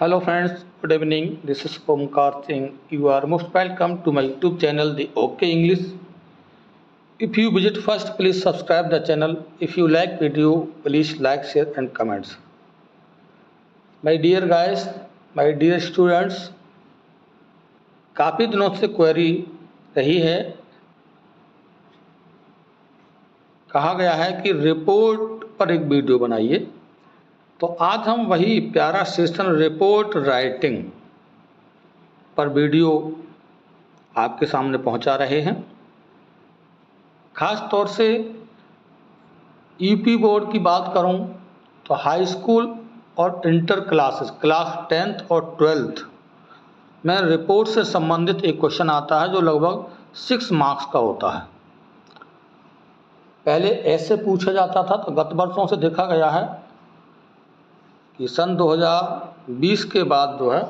Hello friends, good evening. This is Omkar Singh. You are most welcome to my YouTube channel, The OK English. If you visit first, please subscribe the channel. If you like video, please like, share and comments. My dear guys, my dear students, काफ़ी दिनों से query रही है। कहा गया है कि report पर एक वीडियो बनाइए, तो आज हम वही प्यारा सेशन रिपोर्ट राइटिंग पर वीडियो आपके सामने पहुंचा रहे हैं। खास तौर से यूपी बोर्ड की बात करूं तो हाई स्कूल और इंटर क्लासेस क्लास 10th और 12th में रिपोर्ट से संबंधित एक क्वेश्चन आता है जो लगभग 6 मार्क्स का होता है। पहले ऐसे पूछा जाता था, तो गत वर्षों से देखा गया है कि सन 2020 के बाद जो है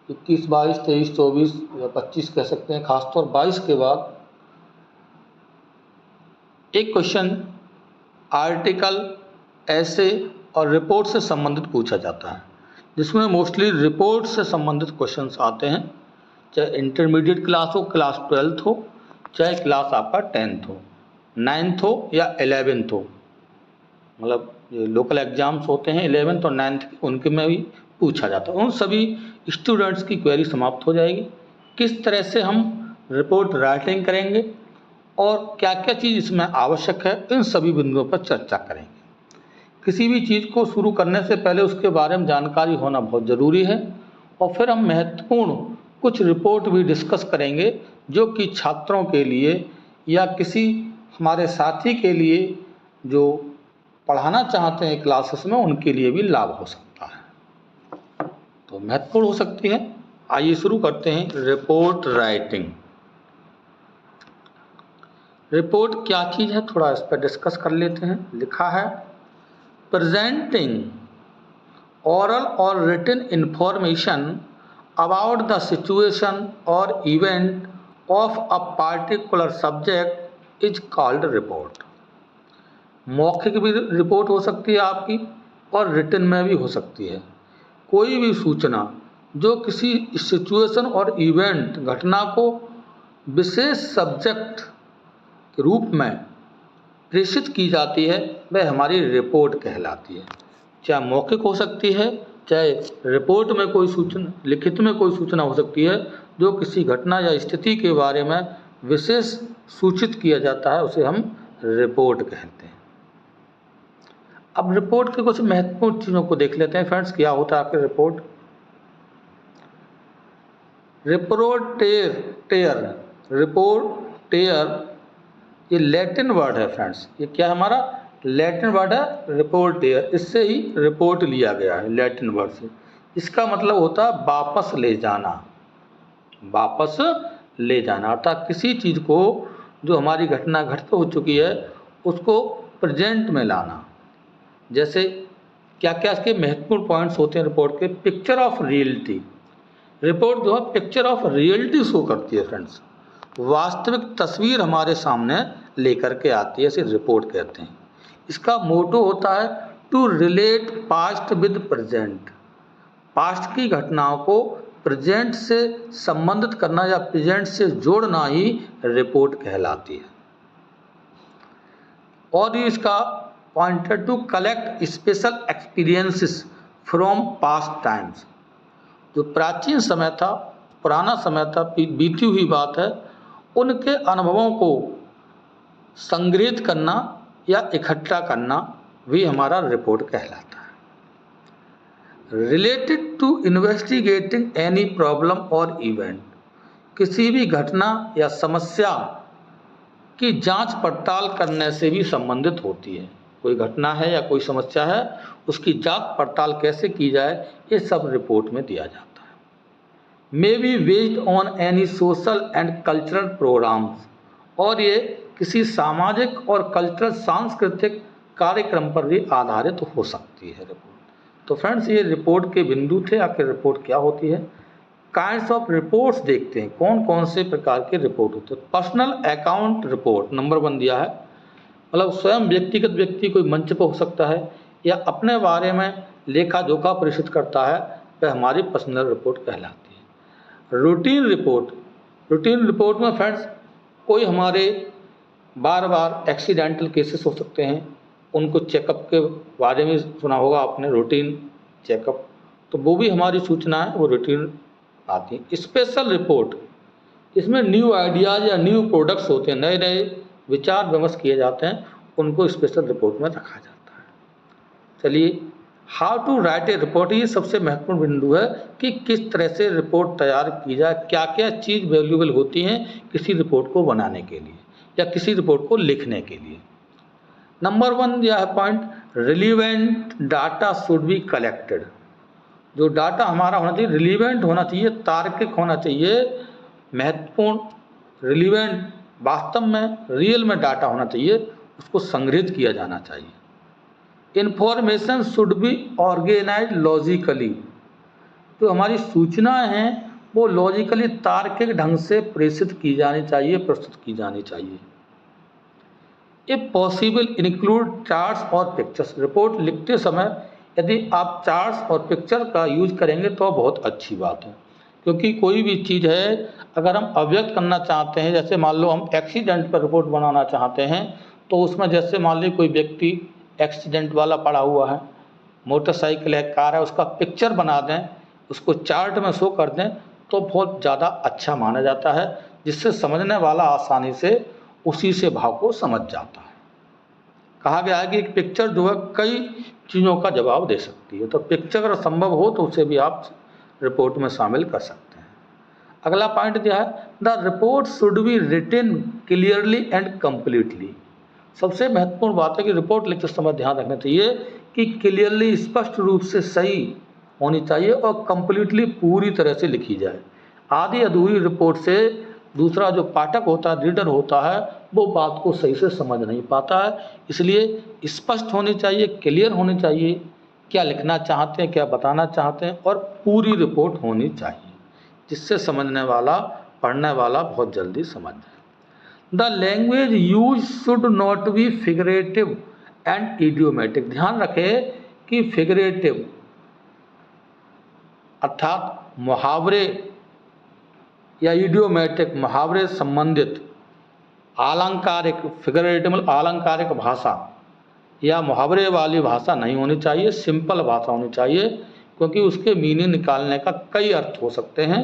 21, 22, 23, 24 या 25 कह सकते हैं, खासतौर 22 के बाद एक क्वेश्चन आर्टिकल, ऐसे और रिपोर्ट से संबंधित पूछा जाता है, जिसमें मोस्टली रिपोर्ट से संबंधित क्वेश्चंस आते हैं। चाहे इंटरमीडिएट क्लास हो, क्लास 12th हो, चाहे क्लास आपका 10th हो, 9th हो या 11th हो, मतलब ये लोकल एग्जाम्स होते हैं 11th और 9th के, उनके में भी पूछा जाता है। उन सभी स्टूडेंट्स की क्वेरी समाप्त हो जाएगी। किस तरह से हम रिपोर्ट राइटिंग करेंगे और क्या क्या चीज़ इसमें आवश्यक है, इन सभी बिंदुओं पर चर्चा करेंगे। किसी भी चीज़ को शुरू करने से पहले उसके बारे में जानकारी होना बहुत ज़रूरी है, और फिर हम महत्वपूर्ण कुछ रिपोर्ट भी डिस्कस करेंगे जो कि छात्रों के लिए या किसी हमारे साथी के लिए जो पढ़ाना चाहते हैं क्लासेस में, उनके लिए भी लाभ हो सकता है, तो महत्वपूर्ण हो सकती है। आइए शुरू करते हैं रिपोर्ट राइटिंग। रिपोर्ट क्या चीज़ है, थोड़ा इस पर डिस्कस कर लेते हैं। लिखा है, presenting oral or written information about the situation or event of a particular subject is called report। मौखिक भी रिपोर्ट हो सकती है आपकी और रिटन में भी हो सकती है। कोई भी सूचना जो किसी सिचुएशन और इवेंट, घटना को विशेष सब्जेक्ट के रूप में प्रेषित की जाती है, वह हमारी रिपोर्ट कहलाती है। चाहे मौखिक हो सकती है, चाहे रिपोर्ट में कोई सूचना, लिखित में कोई सूचना हो सकती है जो किसी घटना या स्थिति के बारे में विशेष सूचित किया जाता है, उसे हम रिपोर्ट कहते हैं। अब रिपोर्ट के कुछ महत्वपूर्ण चीज़ों को देख लेते हैं फ्रेंड्स। क्या होता है आपके रिपोर्ट? रिपोर्टेयर ये लैटिन वर्ड है फ्रेंड्स। ये क्या है हमारा? लैटिन वर्ड है रिपोर्टेयर। इससे ही रिपोर्ट लिया गया है, लैटिन वर्ड से। इसका मतलब होता है वापस ले जाना, वापस ले जाना, अर्थात किसी चीज़ को जो हमारी घटना घटित हो चुकी है उसको प्रेजेंट में लाना। जैसे क्या क्या इसके महत्वपूर्ण पॉइंट्स होते हैं रिपोर्ट के? Picture of reality. रिपोर्ट जो है पिक्चर ऑफ रियलिटी शो करती है फ्रेंड्स, वास्तविक तस्वीर हमारे सामने लेकर के आती है, इसे रिपोर्ट कहते हैं। इसका मोटो होता है to relate past with present. Past की घटनाओं को प्रेजेंट से संबंधित करना या प्रेजेंट से जोड़ना ही रिपोर्ट कहलाती है। और इसका pointed to collect special experiences from past times. जो प्राचीन समय था, पुराना समय था, बीती हुई बात है, उनके अनुभवों को संग्रहित करना या इकट्ठा करना भी हमारा रिपोर्ट कहलाता है। Related to investigating any problem और इवेंट। किसी भी घटना या समस्या की जांच पड़ताल करने से भी संबंधित होती है। कोई घटना है या कोई समस्या है, उसकी जांच पड़ताल कैसे की जाए, ये सब रिपोर्ट में दिया जाता है। May be based on any social and cultural programmes. और ये किसी सामाजिक और कल्चरल सांस्कृतिक कार्यक्रम पर भी आधारित हो सकती है रिपोर्ट। तो फ्रेंड्स, ये रिपोर्ट के बिंदु थे। आखिर रिपोर्ट क्या होती है? काइंड्स ऑफ रिपोर्ट्स देखते हैं, कौन कौन से प्रकार के रिपोर्ट होते हैं। पर्सनल अकाउंट रिपोर्ट नंबर 1 दिया है, मतलब स्वयं व्यक्तिगत व्यक्ति कोई मंच पर हो सकता है या अपने बारे में लेखा जोखा प्रेषित करता है, वह हमारी पर्सनल रिपोर्ट कहलाती है। रूटीन रिपोर्ट में फ्रेंड्स कोई हमारे बार बार एक्सीडेंटल केसेस हो सकते हैं, उनको चेकअप के बारे में सुना होगा आपने, रूटीन चेकअप, तो वो भी हमारी सूचना है, वो रूटीन आती है। स्पेशल रिपोर्ट, इसमें न्यू आइडियाज़ या न्यू प्रोडक्ट्स होते हैं, नए नए विचार विमर्श किए जाते हैं, उनको स्पेशल रिपोर्ट में रखा जाता है। चलिए, how to write a report, ये सबसे महत्वपूर्ण बिंदु है कि किस तरह से रिपोर्ट तैयार की जाए, क्या क्या चीज़ वैल्यूएबल होती हैं किसी रिपोर्ट को बनाने के लिए या किसी रिपोर्ट को लिखने के लिए। नंबर 1 यह है point, relevant data should be collected. जो डाटा हमारा होना चाहिए रिलीवेंट होना चाहिए, तार्किक होना चाहिए, महत्वपूर्ण, रिलीवेंट, वास्तव में रियल में डाटा होना चाहिए, उसको संग्रहित किया जाना चाहिए। Information should be organise logically, जो हमारी सूचनाएं हैं वो लॉजिकली तार्किक ढंग से प्रेषित की जानी चाहिए, प्रस्तुत की जानी चाहिए। इफ पॉसिबल इंक्लूड चार्ट्स और पिक्चर्स, रिपोर्ट लिखते समय यदि आप चार्ट्स और पिक्चर का यूज करेंगे तो बहुत अच्छी बात है, क्योंकि कोई भी चीज़ है अगर हम अभिव्यक्त करना चाहते हैं, जैसे मान लो हम एक्सीडेंट पर रिपोर्ट बनाना चाहते हैं, तो उसमें जैसे मान ली कोई व्यक्ति एक्सीडेंट वाला पड़ा हुआ है, मोटरसाइकिल है, कार है, उसका पिक्चर बना दें, उसको चार्ट में शो कर दें, तो बहुत ज़्यादा अच्छा माना जाता है, जिससे समझने वाला आसानी से उसी से भाव को समझ जाता है। कहा गया है कि एक पिक्चर जो है कई चीज़ों का जवाब दे सकती है, तो पिक्चर अगर संभव हो तो उसे भी आप रिपोर्ट में शामिल कर सकते हैं। अगला पॉइंट दिया है, the report should be written clearly and completely. सबसे महत्वपूर्ण बात है कि रिपोर्ट लिखते समय ध्यान रखना चाहिए कि क्लियरली, स्पष्ट रूप से सही होनी चाहिए और कंप्लीटली, पूरी तरह से लिखी जाए। आधी अधूरी रिपोर्ट से दूसरा जो पाठक होता है, रीडर होता है, वो बात को सही से समझ नहीं पाता है। इसलिए स्पष्ट होनी चाहिए, क्लियर होनी चाहिए, क्या लिखना चाहते हैं, क्या बताना चाहते हैं, और पूरी रिपोर्ट होनी चाहिए, जिससे समझने वाला, पढ़ने वाला बहुत जल्दी समझ जाए। The language use should not be figurative and idiomatic. ध्यान रखें कि फिगरेटिव अर्थात मुहावरे या इडियोमेटिक, मुहावरे संबंधित आलंकारिक, फिगरेटिव आलंकारिक भाषा या मुहावरे वाली भाषा नहीं होनी चाहिए, सिंपल भाषा होनी चाहिए, क्योंकि उसके मीनिंग निकालने का कई अर्थ हो सकते हैं।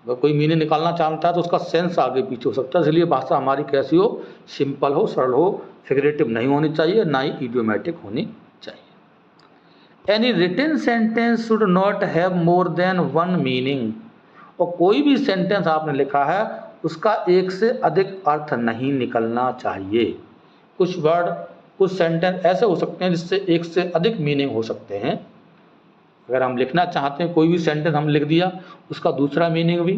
अगर कोई मीनिंग निकालना चाहता है तो उसका सेंस आगे पीछे हो सकता है, इसलिए भाषा हमारी कैसी हो, सिंपल हो, सरल हो, फिगरेटिव नहीं होनी चाहिए, ना ही इडियोमेटिक होनी चाहिए। Any written sentence should not have more than one meaning. और कोई भी सेंटेंस आपने लिखा है उसका एक से अधिक अर्थ नहीं निकलना चाहिए। कुछ वर्ड, कुछ सेंटेंस ऐसे हो सकते हैं जिससे एक से अधिक मीनिंग हो सकते हैं। अगर हम लिखना चाहते हैं, कोई भी सेंटेंस हम लिख दिया, उसका दूसरा मीनिंग भी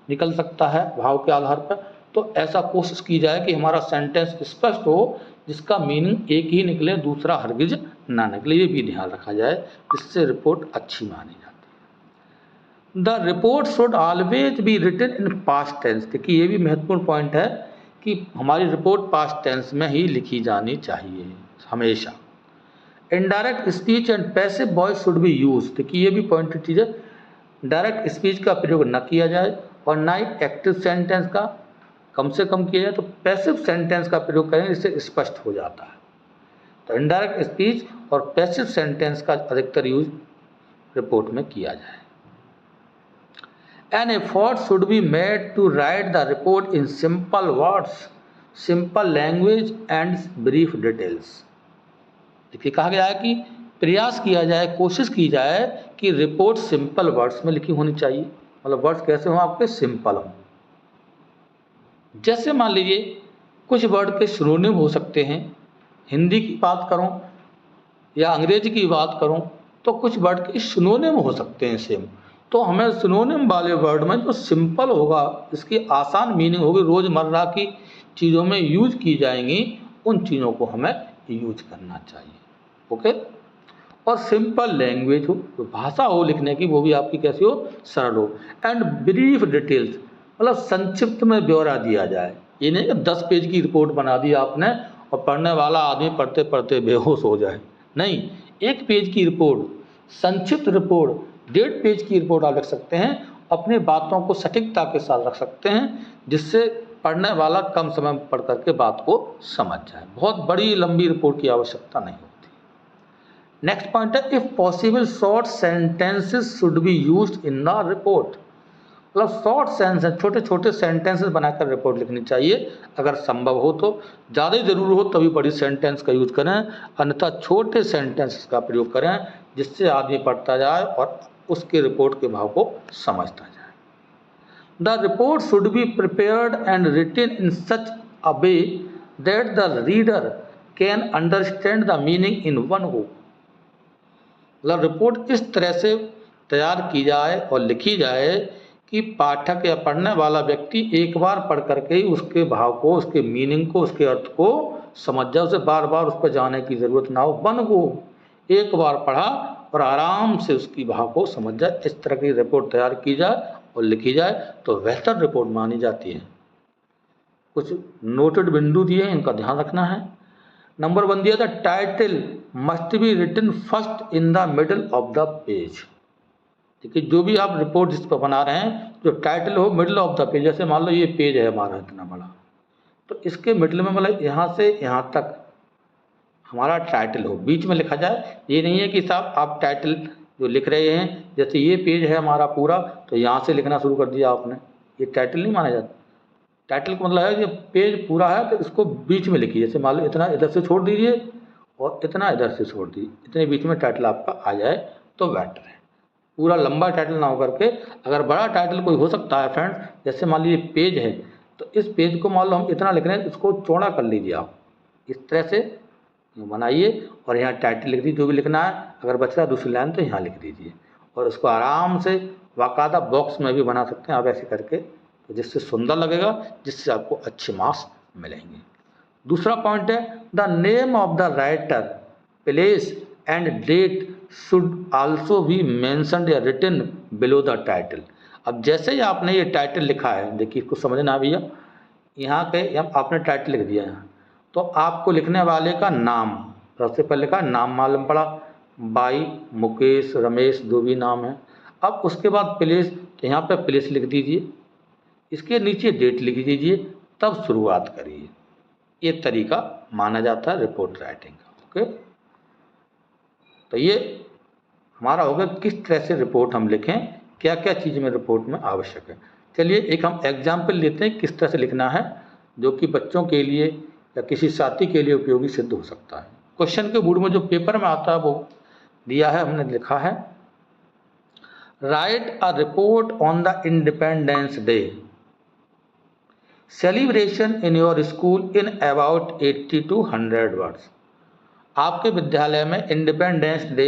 निकल सकता है भाव के आधार पर, तो ऐसा कोशिश की जाए कि हमारा सेंटेंस स्पष्ट हो, जिसका मीनिंग एक ही निकले, दूसरा हरगिज ना निकले, ये भी ध्यान रखा जाए, जिससे रिपोर्ट अच्छी मानी जाती है। The report should always be written in past tense. देखिए ये भी महत्वपूर्ण पॉइंट है कि हमारी रिपोर्ट पास्ट टेंस में ही लिखी जानी चाहिए हमेशा। Indirect speech and passive voice should be use. देखिए ये भी पॉइंट चीज़ है, डायरेक्ट स्पीच का प्रयोग न किया जाए और ना ही एक्टिव सेंटेंस का कम से कम किया जाए, तो पैसिव सेंटेंस का प्रयोग करें, इससे स्पष्ट हो जाता है। तो इनडायरेक्ट स्पीच और पैसिव सेंटेंस का अधिकतर यूज रिपोर्ट में किया जाए। An effort should be made to write the report in simple words, simple language and brief details. देखिए कहा गया है कि प्रयास किया जाए, कोशिश की जाए कि रिपोर्ट सिंपल वर्ड्स में लिखी होनी चाहिए। मतलब वर्ड्स कैसे हों आपके, सिंपल हों। जैसे मान लीजिए कुछ वर्ड के सिनोनिम हो सकते हैं, हिंदी की बात करूं या अंग्रेजी की बात करूं तो कुछ वर्ड के सिनोनिम हो सकते हैं सेम, तो हमें सिनोनिम वाले वर्ड में जो सिंपल होगा, इसकी आसान मीनिंग होगी, रोज़मर्रा की चीज़ों में यूज की जाएंगी, उन चीज़ों को हमें यूज करना चाहिए। ओके। और सिंपल लैंग्वेज हो, तो भाषा हो लिखने की, वो भी आपकी कैसी हो, सरल हो। एंड ब्रीफ डिटेल्स, मतलब संक्षिप्त में ब्यौरा दिया जाए। ये नहीं कि 10 पेज की रिपोर्ट बना दी आपने और पढ़ने वाला आदमी पढ़ते पढ़ते बेहोश हो जाए, नहीं, 1 पेज की रिपोर्ट संक्षिप्त रिपोर्ट 1.5 पेज की रिपोर्ट आप लिख सकते हैं, अपनी बातों को सटीकता के साथ रख सकते हैं, जिससे पढ़ने वाला कम समय में पढ़ करके बात को समझ जाए। बहुत बड़ी लंबी रिपोर्ट की आवश्यकता नहीं होती। नेक्स्ट पॉइंट है, if possible short sentences should be used in the report. मतलब शॉर्ट सेंटेंस, छोटे छोटे सेंटेंसेस बनाकर रिपोर्ट लिखनी चाहिए। अगर संभव हो तो, ज़्यादा ज़रूर हो तभी बड़ी सेंटेंस का यूज करें, अन्यथा छोटे सेंटेंसेस का प्रयोग करें, जिससे आदमी पढ़ता जाए और उसके रिपोर्ट के भाव को समझता जाए। The report should be prepared and written in such a way that the reader can understand the meaning in one go. मतलब रिपोर्ट इस तरह से तैयार की जाए और लिखी जाए कि पाठक या पढ़ने वाला व्यक्ति एक बार पढ़ करके ही उसके भाव को, उसके मीनिंग को, उसके अर्थ को समझ जाए, उसे बार बार उस पर जाने की ज़रूरत ना हो। वन गो, एक बार पढ़ा और आराम से उसकी भाव को समझ जाए। इस तरह की रिपोर्ट तैयार की जाए और लिखी जाए तो बेहतर रिपोर्ट मानी जाती है। कुछ नोटेड बिंदु दिए, इनका ध्यान रखना है। नंबर 1 दिया था, title must be written first in the middle of the page. देखिए, जो भी आप रिपोर्ट जिस पर बना रहे हैं, जो टाइटल हो मिडल ऑफ द पेज। जैसे मान लो ये पेज है हमारा इतना बड़ा, तो इसके मिडल में मतलब यहाँ से यहाँ तक हमारा टाइटल हो, बीच में लिखा जाए। ये नहीं है कि साहब आप टाइटल जो लिख रहे हैं, जैसे ये पेज है हमारा पूरा, तो यहाँ से लिखना शुरू कर दिया आपने, ये टाइटल नहीं माना जाता। टाइटल का मतलब है कि पेज पूरा है तो इसको बीच में लिखिए। जैसे मान लो इतना इधर से छोड़ दीजिए और इतना इधर से छोड़ दीजिए, इतने बीच में टाइटल आपका आ जाए तो बेटर है। पूरा लंबा टाइटल ना हो करके, अगर बड़ा टाइटल कोई हो सकता है फ्रेंड, जैसे मान लीजिए पेज है, तो इस पेज को मान लो हम इतना लिख रहे हैं, इसको चौड़ा कर लीजिए आप, इस तरह से बनाइए और यहाँ टाइटल लिख दीजिए जो भी लिखना है। अगर बच रहा है दूसरी लाइन तो यहाँ लिख दीजिए, और उसको आराम से बाकायदा बॉक्स में भी बना सकते हैं आप ऐसे करके, तो जिससे सुंदर लगेगा, जिससे आपको अच्छे मार्क्स मिलेंगे। दूसरा पॉइंट है, the name of the writer, place and date should also be mentioned या रिटन बिलो द टाइटल। अब जैसे ही आपने ये टाइटल लिखा है, देखिए इसको समझना भैया, यहाँ पे आपने टाइटल लिख दिया है, तो आपको लिखने वाले का नाम, सबसे पहले का नाम मालूम पड़ा, बाई, मुकेश, रमेश, जो भी नाम है। अब उसके बाद प्लेस, तो यहाँ पे प्लेस लिख दीजिए, इसके नीचे डेट लिख दीजिए, तब शुरुआत करिए। ये तरीका माना जाता है रिपोर्ट राइटिंग का। ओके, तो ये हमारा होगा किस तरह से रिपोर्ट हम लिखें, क्या क्या चीज़ में रिपोर्ट में आवश्यक है। चलिए एक हम एग्जाम्पल लेते हैं किस तरह से लिखना है, जो कि बच्चों के लिए या किसी साथी के लिए उपयोगी सिद्ध हो सकता है। क्वेश्चन के बोर्ड में जो पेपर में आता है वो दिया है, हमने लिखा है, right a report on the independence day celebration in your school in about 80 to 100 words. आपके विद्यालय में इंडिपेंडेंस डे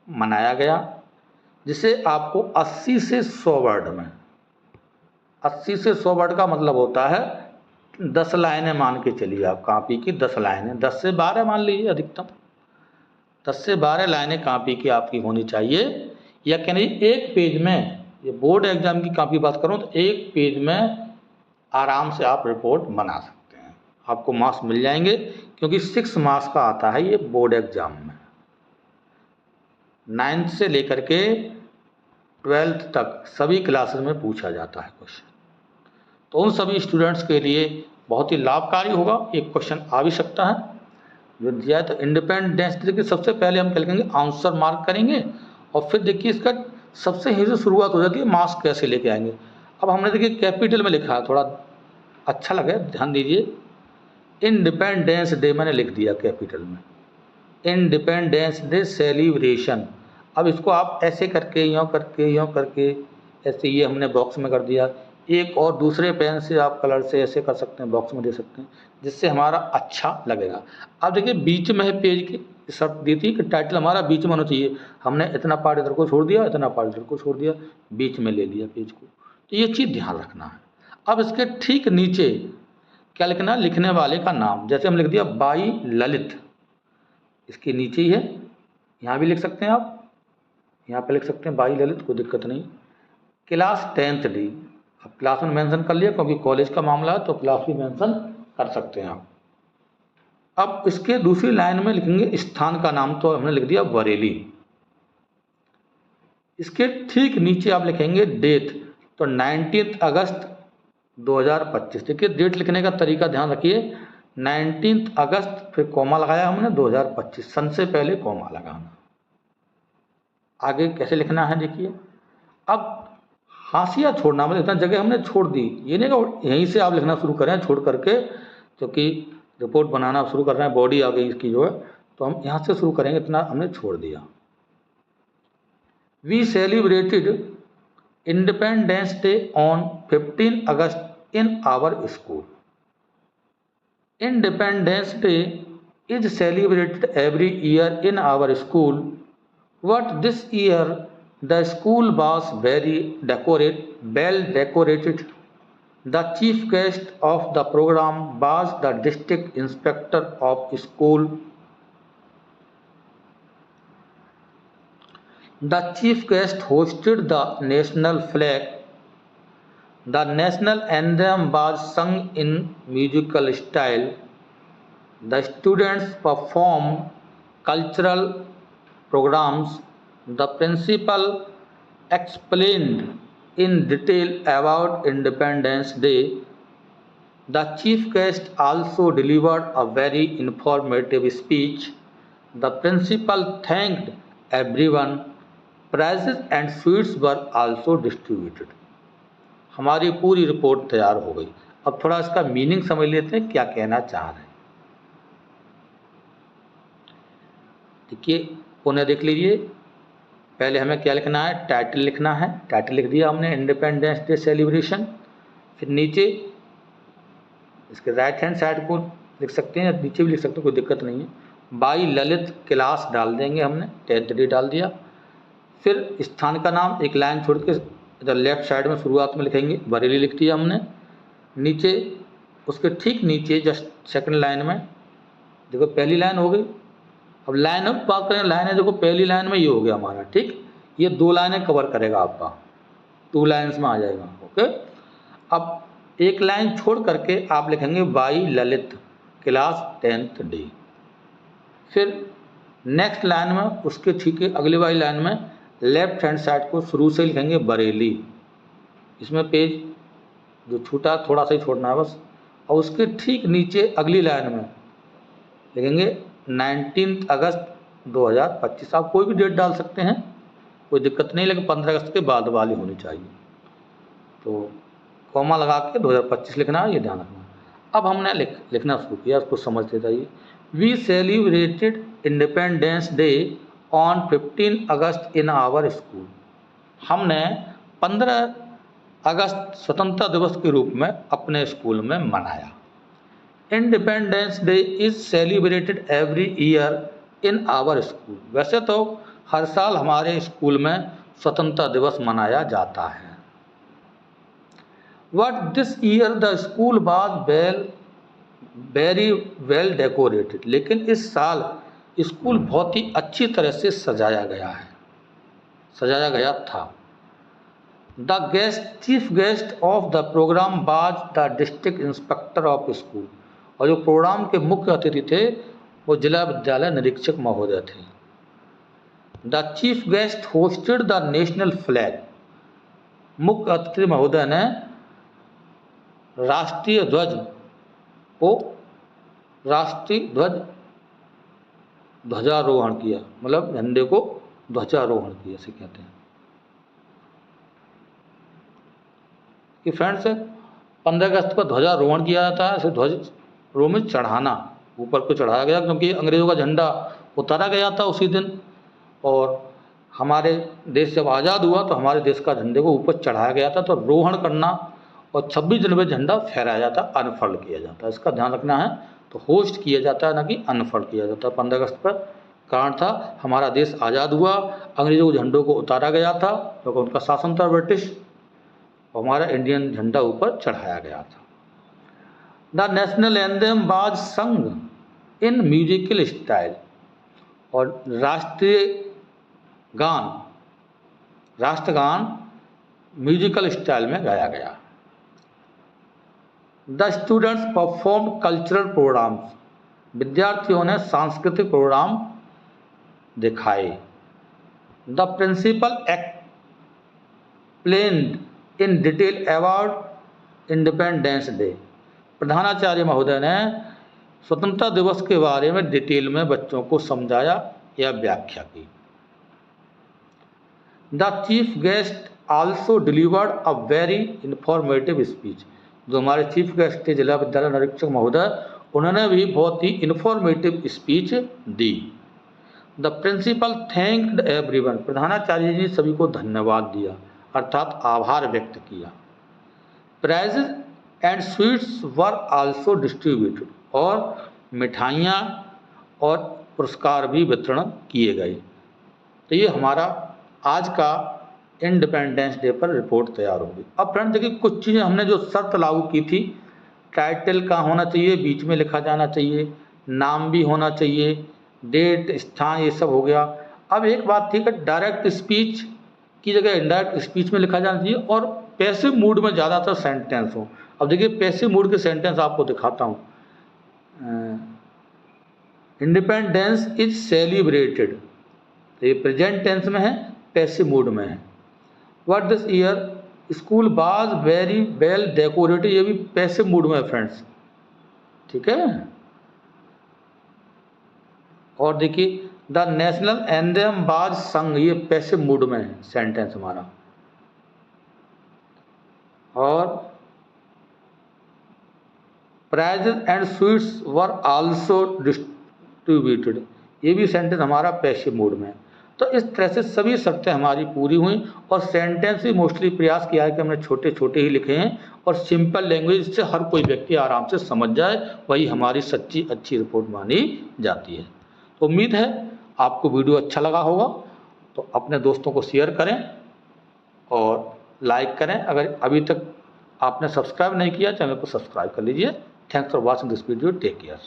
मनाया गया, जिसे आपको 80 से 100 वर्ड में, 80 से 100 वर्ड का मतलब होता है 10 लाइनें मान के चलिए आप, कॉपी की 10 लाइनें, 10 से 12 मान लीजिए अधिकतम, 10 से 12 लाइनें कॉपी की आपकी होनी चाहिए। या कहने एक पेज में, ये बोर्ड एग्जाम की कॉपी बात करूं तो एक पेज में आराम से आप रिपोर्ट बना सकते हैं, आपको मार्क्स मिल जाएंगे, क्योंकि 6 मार्क्स का आता है ये बोर्ड एग्जाम में। 9th से लेकर के 12th तक सभी क्लासेस में पूछा जाता है क्वेश्चन, तो उन सभी स्टूडेंट्स के लिए बहुत ही लाभकारी होगा, एक क्वेश्चन आ भी सकता है जो दिया है। तो इंडिपेंडेंस डे के सबसे पहले हम क्या लिखेंगे, आंसर मार्क करेंगे, और फिर देखिए इसका सबसे ही से शुरुआत हो जाती है, मार्क्स कैसे लेके आएंगे। अब हमने देखिए कैपिटल में लिखा है, थोड़ा अच्छा लगे, ध्यान दीजिए, इंडिपेंडेंस डे मैंने लिख दिया कैपिटल में, इंडिपेंडेंस डे सेलिब्रेशन। अब इसको आप ऐसे करके, यूँ करके, यूँ करके, ऐसे ये हमने बॉक्स में कर दिया। एक और दूसरे पेन से आप कलर से ऐसे कर सकते हैं, बॉक्स में दे सकते हैं, जिससे हमारा अच्छा लगेगा। अब देखिए बीच में है पेज की शर्त दी थी कि टाइटल हमारा बीच में होना चाहिए, हमने इतना पार्ट इधर को छोड़ दिया, इतना पार्ट इधर को छोड़ दिया, बीच में ले लिया पेज को, तो ये चीज़ ध्यान रखना है। अब इसके ठीक नीचे क्या लिखना, लिखने वाले का नाम, जैसे हम लिख दिया बाई ललित, इसके नीचे ही है, यहाँ भी लिख सकते हैं आप, यहाँ पे लिख सकते हैं बाई ललित, कोई दिक्कत नहीं। क्लास 10th डी, अब क्लास में मेंशन कर लिया क्योंकि कॉलेज का मामला है, तो क्लास भी मेंशन कर सकते हैं आप। अब इसके दूसरी लाइन में लिखेंगे स्थान का नाम, तो हमने लिख दिया बरेली, इसके ठीक नीचे आप लिखेंगे डेट, तो 19 अगस्त 2025। देखिए डेट लिखने का तरीका ध्यान रखिए, 19 अगस्त फिर कॉमा लगाया हमने 2025, सन से पहले कॉमा लगाना। आगे कैसे लिखना है देखिए, अब हाशिया छोड़ना, मतलब इतना जगह हमने छोड़ दी, ये नहीं कि यहीं से आप लिखना शुरू करें छोड़ करके, क्योंकि रिपोर्ट बनाना शुरू कर रहे हैं, बॉडी आ गई इसकी जो है, तो हम यहाँ से शुरू करेंगे, इतना हमने छोड़ दिया। We celebrated independence day on 15 August in our school. Independence day is celebrated every year in our school. What this year the school was very well decorated. The chief guest of the program was the district inspector of school. The chief guest hosted the national flag. The national anthem was sung in musical style. The students performed cultural programs. The principal explained in detail about Independence Day. The chief guest also delivered a very informative speech. The principal thanked everyone. Prizes and sweets were also distributed. हमारी पूरी report तैयार हो गई। अब थोड़ा इसका meaning समझ लेते हैं, क्या कहना चाह रहे हैं। देखिए पुनः देख लीजिए, पहले हमें क्या लिखना है, टाइटल लिखना है, टाइटल लिख दिया हमने इंडिपेंडेंस डे सेलिब्रेशन। फिर नीचे इसके राइट हैंड साइड को लिख सकते हैं, नीचे भी लिख सकते हैं, कोई दिक्कत नहीं है। बाई ललित क्लास डाल देंगे हमने, 10th डे डाल दिया। फिर स्थान का नाम एक लाइन छोड़ के इधर लेफ्ट साइड में शुरुआत में लिखेंगे, बरेली लिख दिया हमने। नीचे उसके ठीक नीचे जस्ट सेकंड लाइन में देखो पहली लाइन हो गई। अब लाइन अब बात करें, लाइन है देखो पहली लाइन में ये हो गया हमारा, ठीक, ये 2 लाइनें कवर करेगा आपका, 2 लाइन्स में आ जाएगा। ओके, अब एक लाइन छोड़ करके आप लिखेंगे by Lalit class 10th day. फिर नेक्स्ट लाइन में उसके ठीक है अगली वाली लाइन में लेफ्ट हैंड साइड को शुरू से लिखेंगे बरेली। इसमें पेज जो छूटा थोड़ा सा ही छोड़ना है बस। और उसके ठीक नीचे अगली लाइन में लिखेंगे 19 अगस्त 2025। आप कोई भी डेट डाल सकते हैं, कोई दिक्कत नहीं, लेकिन 15 अगस्त के बाद वाली होनी चाहिए। तो कॉमा लगा के 2025 लिखना है, ये ध्यान रखना। अब हमने लिखना शुरू किया, उसको समझते जाइए। We celebrated independence day on 15 August in our school. हमने 15 अगस्त स्वतंत्रता दिवस के रूप में अपने स्कूल में मनाया। Independence day is celebrated every year in our school. वैसे तो हर साल हमारे स्कूल में स्वतंत्रता दिवस मनाया जाता है। What this year the school was very well decorated। लेकिन इस साल स्कूल बहुत ही अच्छी तरह से सजाया गया था। The chief guest of the programme was the district inspector of school. और जो प्रोग्राम के मुख्य अतिथि थे वो जिला विद्यालय निरीक्षक महोदय थे। The chief guest hosted the national flag. मुख्य अतिथि महोदय ने राष्ट्रीय ध्वज ध्वजारोहण किया, मतलब झंडे को ध्वजारोहण किया से कहते हैं कि फ्रेंड्स 15 अगस्त पर ध्वजारोहण किया जाता है। इसे ध्वज में चढ़ाना, ऊपर को चढ़ाया गया, क्योंकि अंग्रेज़ों का झंडा उतारा गया था उसी दिन। और हमारे देश जब आज़ाद हुआ तो हमारे देश का झंडे को ऊपर चढ़ाया गया था। तो रोहण करना और 26 जनवरी झंडा फहराया जाता, अनफर्ड किया जाता है, इसका ध्यान रखना है। तो होस्ट किया जाता है, ना कि अनफर्ड किया जाता है। 15 अगस्त पर कारण था हमारा देश आज़ाद हुआ, अंग्रेज़ों के झंडों को उतारा गया था क्योंकि उनका शासन था ब्रिटिश, और हमारा इंडियन झंडा ऊपर चढ़ाया गया था। द नेशनल एंथम वाज संग इन म्यूजिकल स्टाइल। और राष्ट्रगान म्यूजिकल स्टाइल में गाया गया। The students perform cultural programmes. विद्यार्थियों ने सांस्कृतिक प्रोग्राम दिखाए। The principal explained in detail about independence day. प्रधानाचार्य महोदय ने स्वतंत्रता दिवस के बारे में डिटेल में बच्चों को समझाया या व्याख्या की। The chief guest also delivered a very informative speech. जो हमारे चीफ गेस्ट थे जिला विद्यालय निरीक्षक महोदय, उन्होंने भी बहुत ही इंफॉर्मेटिव स्पीच दी। The principal thanked everyone. प्रधानाचार्य जी सभी को धन्यवाद दिया अर्थात आभार व्यक्त किया। Prizes and sweets were also distributed. और मिठाइयाँ और पुरस्कार भी वितरण किए गए। तो ये हमारा आज का इंडिपेंडेंस डे पर रिपोर्ट तैयार होगी। अब फ्रेंड देखिए कुछ चीज़ें हमने जो शर्त लागू की थी, टाइटल का होना चाहिए, बीच में लिखा जाना चाहिए, नाम भी होना चाहिए, डेट स्थान ये सब हो गया। अब एक बात थी कि डायरेक्ट स्पीच की जगह इनडायरेक्ट स्पीच में लिखा जाना चाहिए और पैसिव मूड में ज़्यादातर सेंटेंस हो। अब देखिए पैसिव मूड के सेंटेंस आपको दिखाता हूँ। इंडिपेंडेंस इज सेलिब्रेटेड, तो ये प्रेजेंट टेंस में है, पैसिव मूड में है। What this year school was very well decorated, ये भी पैसिव मूड में है फ्रेंड्स, ठीक है। और देखिए द नेशनल एंथम वाज संग, ये पैसिव मूड में है सेंटेंस हमारा। और prizes and sweets were also distributed, ये भी सेंटेंस हमारा पैसिव मूड में है। तो इस तरह से सभी शर्तें हमारी पूरी हुई और सेंटेंस भी मोस्टली प्रयास किया है कि हमने छोटे छोटे ही लिखे हैं और सिंपल लैंग्वेज से हर कोई व्यक्ति आराम से समझ जाए, वही हमारी सच्ची अच्छी रिपोर्ट मानी जाती है। तो उम्मीद है आपको वीडियो अच्छा लगा होगा, तो अपने दोस्तों को शेयर करें और लाइक करें। अगर अभी तक आपने सब्सक्राइब नहीं किया चैनल को सब्सक्राइब कर लीजिए। Thanks for watching this video, take care.